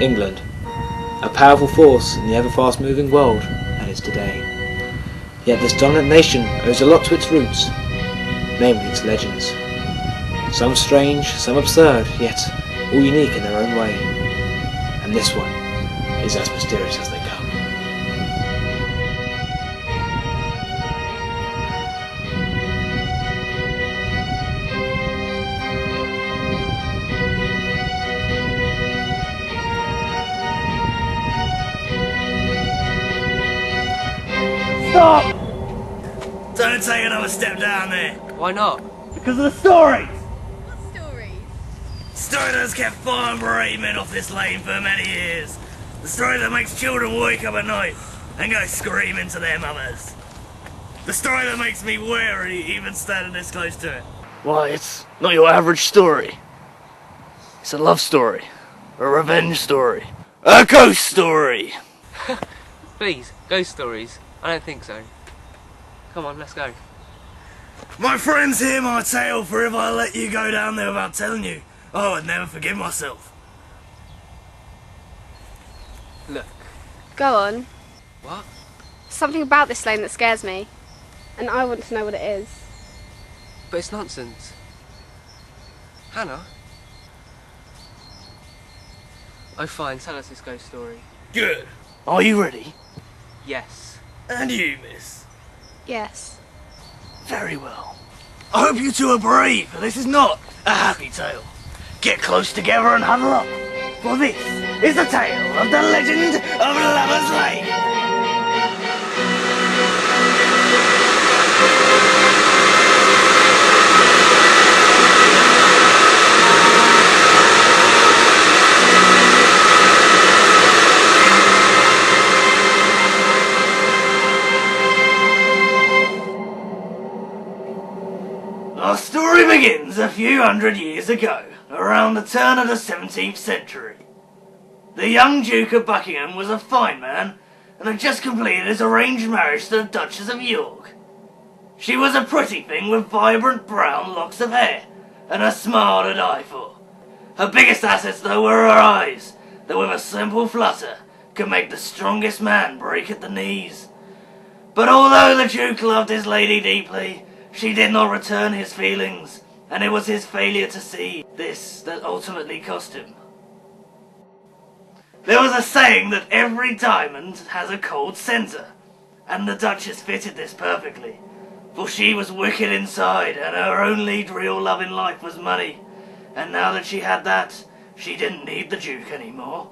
England, a powerful force in the ever-fast-moving world that is today. Yet this dominant nation owes a lot to its roots, namely its legends. Some strange, some absurd, yet all unique in their own way. And this one is as mysterious as they come. Stop! Don't take another step down there. Why not? Because of the stories! What stories? Story that's kept 5 brave men off this lane for many years. The story that makes children wake up at night and go screaming to their mothers. The story that makes me wary even standing this close to it. Why, it's not your average story. It's a love story. A revenge story. A ghost story! Please, ghost stories. I don't think so. Come on, let's go. My friends, hear my tale, for if I let you go down there without telling you, I would never forgive myself. Look. Go on. What? Something about this lane that scares me, and I want to know what it is. But it's nonsense. Hannah? Oh fine, tell us this ghost story. Good. Are you ready? Yes. And you, miss? Yes. Very well. I hope you two are brave, for this is not a happy tale. Get close together and huddle up, for this is the tale of the legend of Lover's Lane. Our story begins a few hundred years ago, around the turn of the 17th century. The young Duke of Buckingham was a fine man, and had just completed his arranged marriage to the Duchess of York. She was a pretty thing with vibrant brown locks of hair, and a smile to die for. Her biggest assets though were her eyes, that with a simple flutter could make the strongest man break at the knees. But although the Duke loved his lady deeply, she did not return his feelings, and it was his failure to see this that ultimately cost him. There was a saying that every diamond has a cold centre, and the Duchess fitted this perfectly, for she was wicked inside, and her only real love in life was money, and now that she had that, she didn't need the Duke anymore.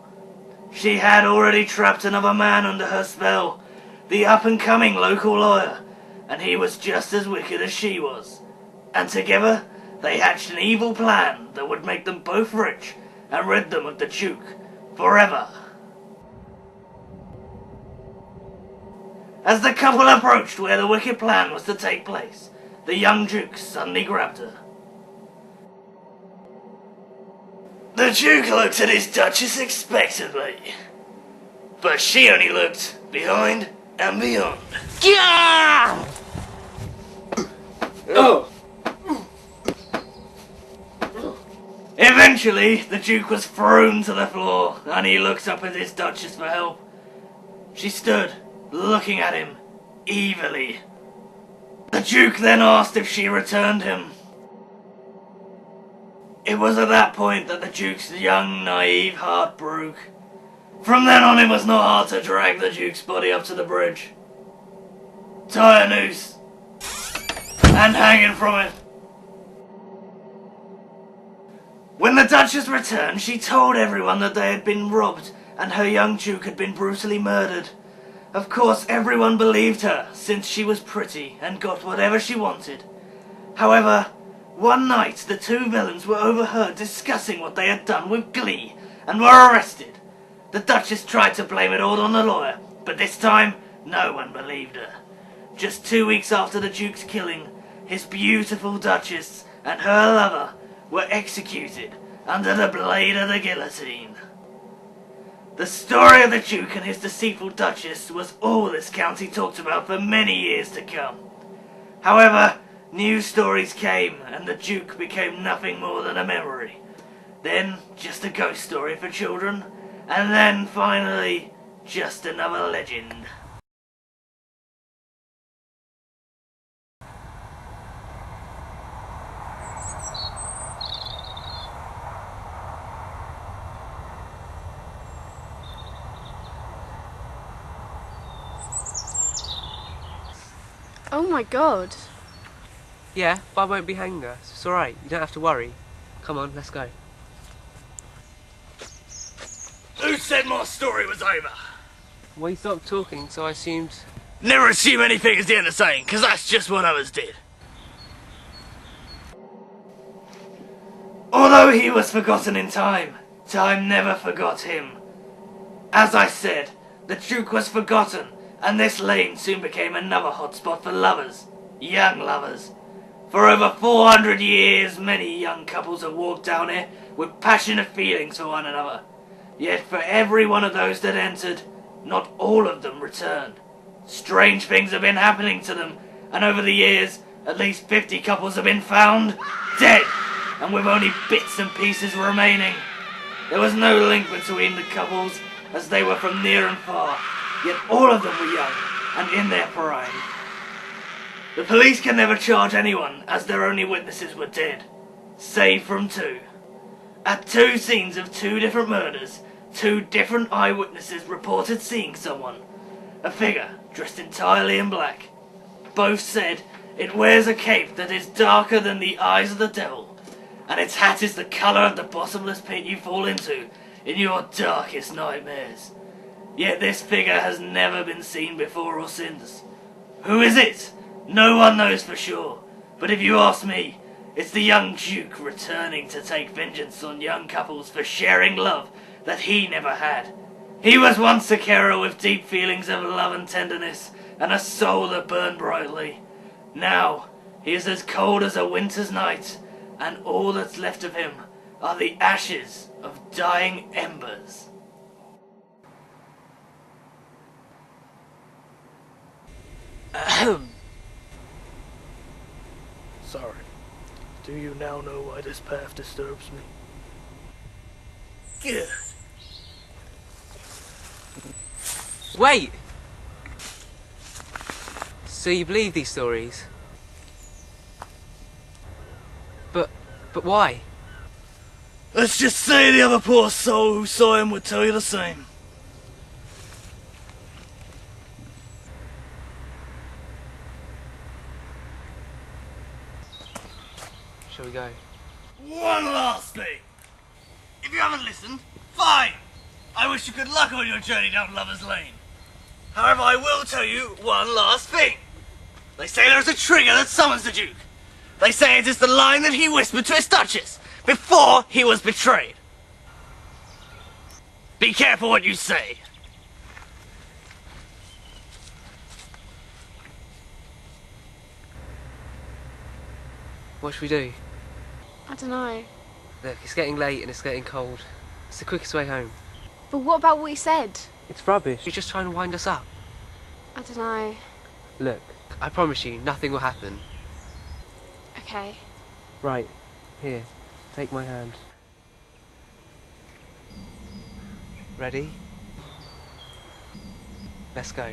She had already trapped another man under her spell, the up-and-coming local lawyer, and he was just as wicked as she was. And together, they hatched an evil plan that would make them both rich and rid them of the Duke forever. As the couple approached where the wicked plan was to take place, the young Duke suddenly grabbed her. The Duke looked at his Duchess expectantly, but she only looked behind and beyond. Yeah! Oh! Eventually, the Duke was thrown to the floor, and he looked up at his Duchess for help. She stood, looking at him, evilly. The Duke then asked if she returned him. It was at that point that the Duke's young, naive heart broke. From then on, it was not hard to drag the Duke's body up to the bridge, tie a noose, and hanging from it. When the Duchess returned, she told everyone that they had been robbed and her young Duke had been brutally murdered. Of course, everyone believed her, since she was pretty and got whatever she wanted. However, one night the two villains were overheard discussing what they had done with glee and were arrested. The Duchess tried to blame it all on the lawyer, but this time no one believed her. Just 2 weeks after the Duke's killing, his beautiful Duchess and her lover were executed under the blade of the guillotine. The story of the Duke and his deceitful Duchess was all this county talked about for many years to come. However, new stories came and the Duke became nothing more than a memory. Then just a ghost story for children, And then finally, just another legend. Oh my god. Yeah, but I won't be hanged there. It's alright, you don't have to worry. Come on, let's go. Who said my story was over? Well, you stopped talking, so I assumed... Never assume anything is the end of saying, because that's just what others did. Although he was forgotten in time, time never forgot him. As I said, the Duke was forgotten, and this lane soon became another hotspot for lovers, young lovers. For over 400 years, many young couples have walked down here with passionate feelings for one another. Yet for every one of those that entered, not all of them returned. Strange things have been happening to them, and over the years, at least 50 couples have been found dead, and with only bits and pieces remaining. There was no link between the couples, as they were from near and far, yet all of them were young and in their prime. The police can never charge anyone, as their only witnesses were dead, save from two. At two scenes of two different murders, two different eyewitnesses reported seeing someone. A figure dressed entirely in black. Both said it wears a cape that is darker than the eyes of the devil, and its hat is the colour of the bottomless pit you fall into in your darkest nightmares. Yet this figure has never been seen before or since. Who is it? No one knows for sure, but if you ask me, it's the young Duke returning to take vengeance on young couples for sharing love that he never had. He was once a carer with deep feelings of love and tenderness, and a soul that burned brightly. Now, he is as cold as a winter's night, and all that's left of him are the ashes of dying embers. Ahem. Sorry. Do you now know why this path disturbs me? Good. Wait! So you believe these stories? But why? Let's just say the other poor soul who saw him would tell you the same. Shall we go? One last thing. If you haven't listened, fine. I wish you good luck on your journey down Lover's Lane. However, I will tell you one last thing. They say there is a trigger that summons the Duke. They say it is the line that he whispered to his Duchess before he was betrayed. Be careful what you say. What should we do? I don't know. Look, it's getting late and it's getting cold. It's the quickest way home. But what about what he said? It's rubbish. You're just trying to wind us up. I don't know. Look, I promise you, nothing will happen. Okay. Right, here, take my hand. Ready? Let's go.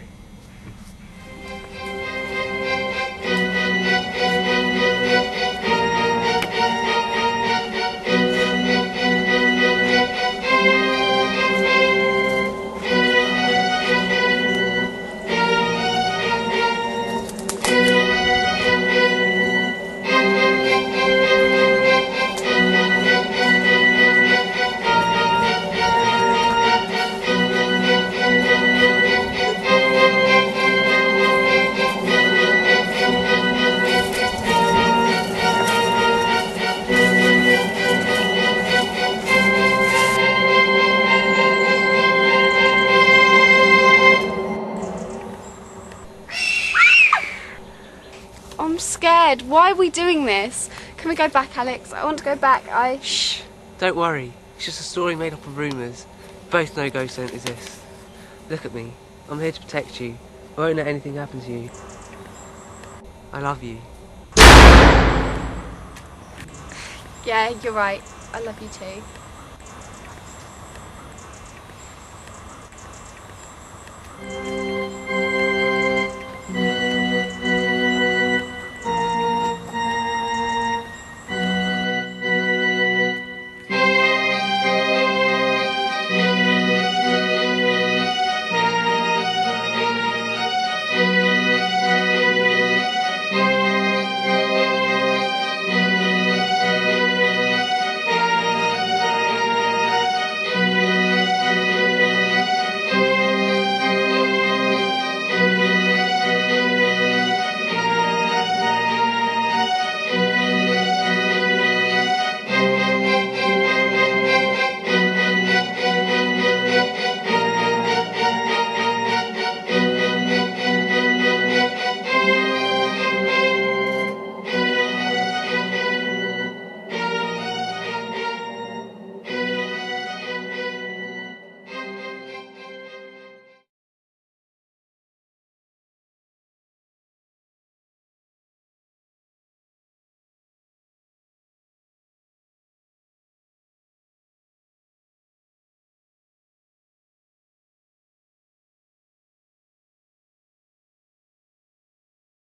I'm scared. Why are we doing this? Can we go back, Alex? I want to go back. Shh! Don't worry. It's just a story made up of rumours. Both know ghosts don't exist. Look at me. I'm here to protect you. I won't let anything happen to you. I love you. Yeah, you're right. I love you too.